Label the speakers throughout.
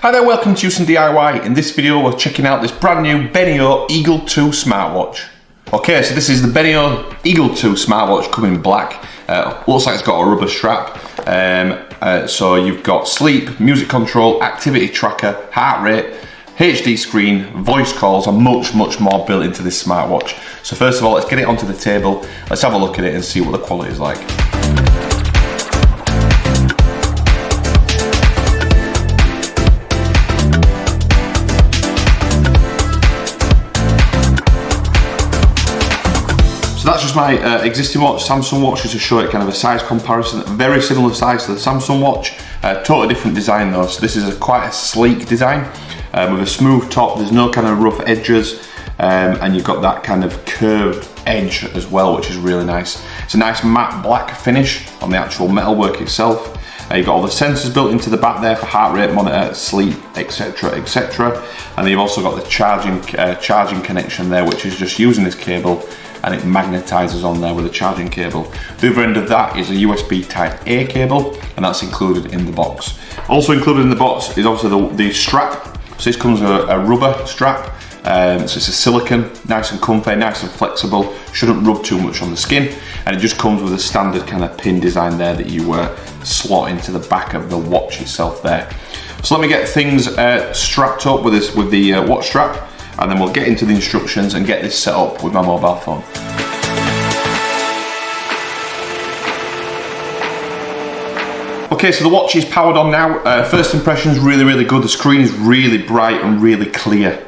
Speaker 1: Hi there, welcome to Houston DIY. In this video we're checking out this brand new Benio Eagle 2 smartwatch. Okay, so this is the Benio Eagle 2 smartwatch coming in black. Looks like it's got a rubber strap. So you've got sleep, music control, activity tracker, heart rate, HD screen, voice calls, and much more built into this smartwatch. So first of all, let's get it onto the table. Let's have a look at it and see what the quality is like. So that's just my existing watch, Samsung watch, just to show it kind of a size comparison. Very similar size to the Samsung watch, totally different design though. So this is quite a sleek design with a smooth top. There's no kind of rough edges, and you've got that kind of curved edge as well, which is really nice. It's a nice matte black finish on the actual metalwork itself. You've got all the sensors built into the back there for heart rate monitor, sleep, etc, etc. And then you've also got the charging connection there, which is just using this cable, and it magnetizes on there with a charging cable. The other end of that is a USB Type A cable, and that's included in the box. Also included in the box is obviously the strap. So this comes with a rubber strap. So it's a silicone, nice and comfy, nice and flexible, shouldn't rub too much on the skin, and it just comes with a standard kind of pin design there that you slot into the back of the watch itself there. So let me get things strapped up with the watch strap, and then we'll get into the instructions and get this set up with my mobile phone. Okay, so the watch is powered on now. First impressions, really good. The screen is really bright and really clear.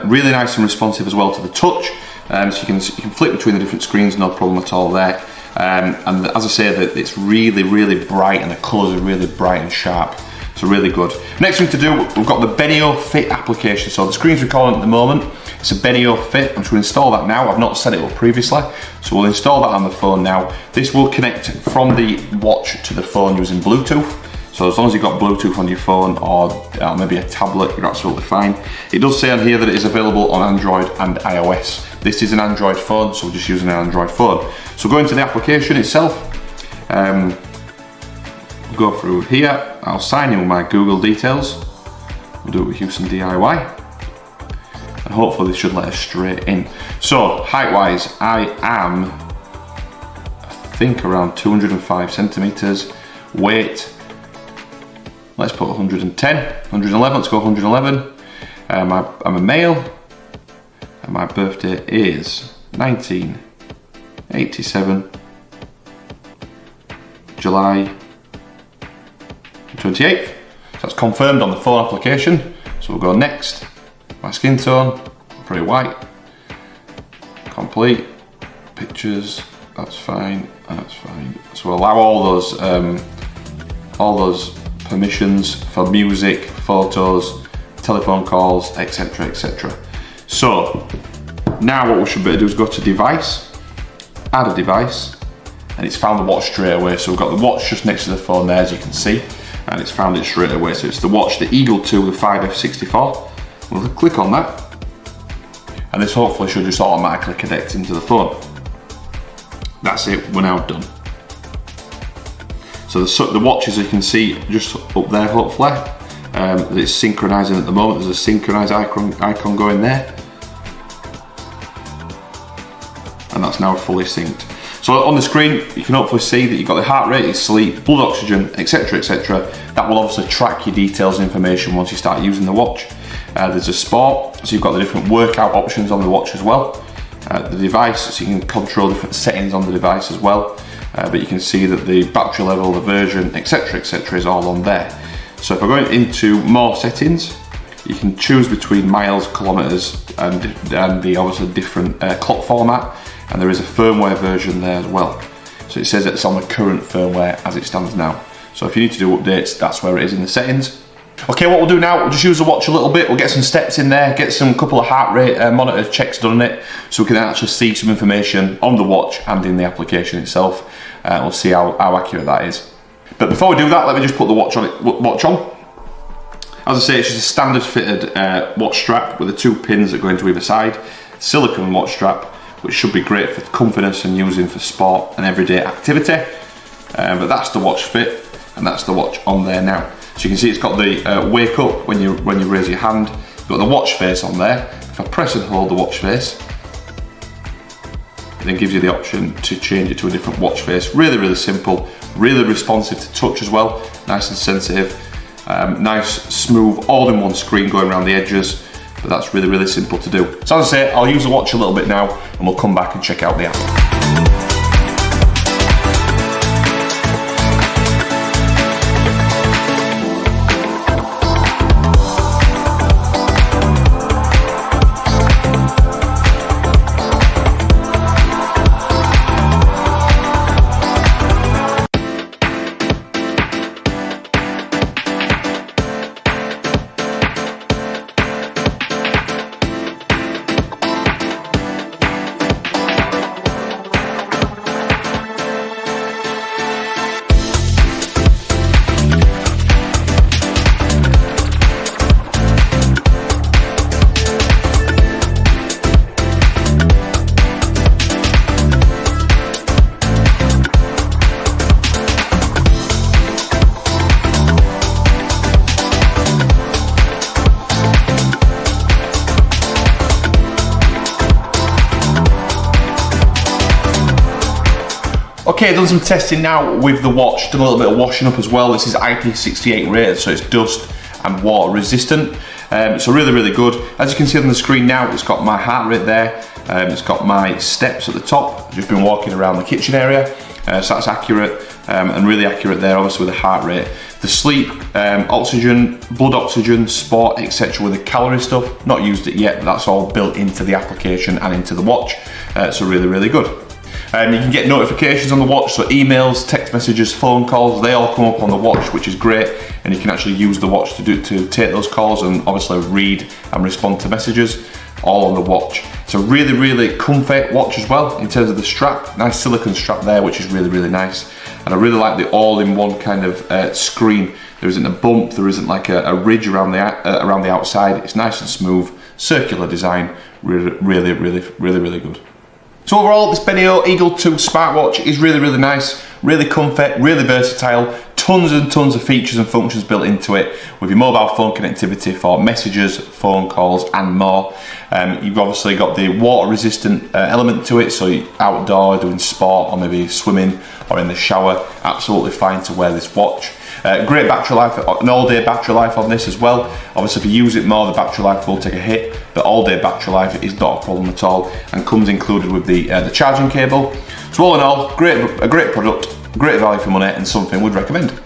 Speaker 1: Really nice and responsive as well to the touch. So you can flip between the different screens, no problem at all there. And as I say, that it's really bright, and the colours are really bright and sharp. So really good. Next thing to do, we've got the Benio Fit application. So the screen's recording at the moment. It's a Benio Fit. I'm just going to install that now. I've not set it up previously, so we'll install that on the phone now. This will connect from the watch to the phone using Bluetooth. So as long as you've got Bluetooth on your phone or maybe a tablet, you're absolutely fine. It does say on here that it is available on Android and iOS. This is an Android phone, so we're just using an Android phone. So going to the application itself, go through here. I'll sign in with my Google details. We'll do it with Houston DIY, and hopefully this should let us straight in. So height wise, I think around 205 centimeters. Weight, let's put 110, 111, let's go 111. I'm a male, and my birthday is 1987, July 28th. So that's confirmed on the phone application. So we'll go next. My skin tone, pretty white. Complete. Pictures, that's fine, that's fine. So we'll allow all those permissions for music, photos, telephone calls, etc, etc. So now what we should be able to do is go to device, add a device, and it's found the watch straight away. So we've got the watch just next to the phone there, as you can see, and it's found it straight away. So it's the watch, the Eagle 2 with 5F64. We'll click on that, and this hopefully should just automatically connect into the phone. That's it, we're now done. So the watch, as you can see just up there, hopefully, it's synchronizing at the moment. There's a synchronize icon going there, and that's now fully synced. So on the screen, you can hopefully see that you've got the heart rate, your sleep, blood oxygen, etc, etc. That will obviously track your details and information once you start using the watch. There's a sport, so you've got the different workout options on the watch as well. The device, so you can control different settings on the device as well. But you can see that the battery level, the version, etc, etc is all on there. So if I go into more settings, you can choose between miles, kilometers, and the obviously different clock format. And there is a firmware version there as well. So it says it's on the current firmware as it stands now. So if you need to do updates, that's where it is in the settings. Okay, what we'll do now, we'll just use the watch a little bit. We'll get some steps in there, get some couple of heart rate monitor checks done on it, so we can actually see some information on the watch and in the application itself. We'll see how accurate that is. But before we do that, let me just put the watch on. As I say, it's just a standard fitted watch strap with the two pins that go into either side. Silicone watch strap, which should be great for confidence and using for sport and everyday activity. But that's the watch fit, and that's the watch on there now. So you can see it's got the wake up when you raise your hand. You've got the watch face on there. If I press and hold the watch face, it then gives you the option to change it to a different watch face. Really, really simple, really responsive to touch as well, nice and sensitive. Nice, smooth, all-in-one screen going around the edges, but that's really, really simple to do. So as I say, I'll use the watch a little bit now, and we'll come back and check out the app. Okay, done some testing now with the watch, done a little bit of washing up as well. This is IP68 rated, so it's dust and water resistant. So really, really good. As you can see on the screen now, it's got my heart rate there. It's got my steps at the top. I've just been walking around the kitchen area, so that's accurate and really accurate there, obviously with the heart rate. The sleep, oxygen, blood oxygen, sport, etc. with the calorie stuff, not used it yet, but that's all built into the application and into the watch. So really, really good. You can get notifications on the watch, so emails, text messages, phone calls, they all come up on the watch, which is great, and you can actually use the watch to take those calls and obviously read and respond to messages, all on the watch. It's a really, really comfy watch as well in terms of the strap, nice silicone strap there, which is really, really nice, and I really like the all-in-one kind of screen. There isn't a bump, there isn't like a ridge around the outside. It's nice and smooth, circular design, really, really, really, really, really good. So overall, this Benio Eagle 2 smartwatch is really, really nice, really comfy, really versatile, tons and tons of features and functions built into it with your mobile phone connectivity for messages, phone calls and more. You've obviously got the water resistant element to it, so you're outdoor doing sport or maybe swimming or in the shower, absolutely fine to wear this watch. Great battery life, an all-day battery life on this as well. Obviously if you use it more, the battery life will take a hit, but all-day battery life is not a problem at all and comes included with the charging cable. So all in all, a great product, great value for money and something we'd recommend.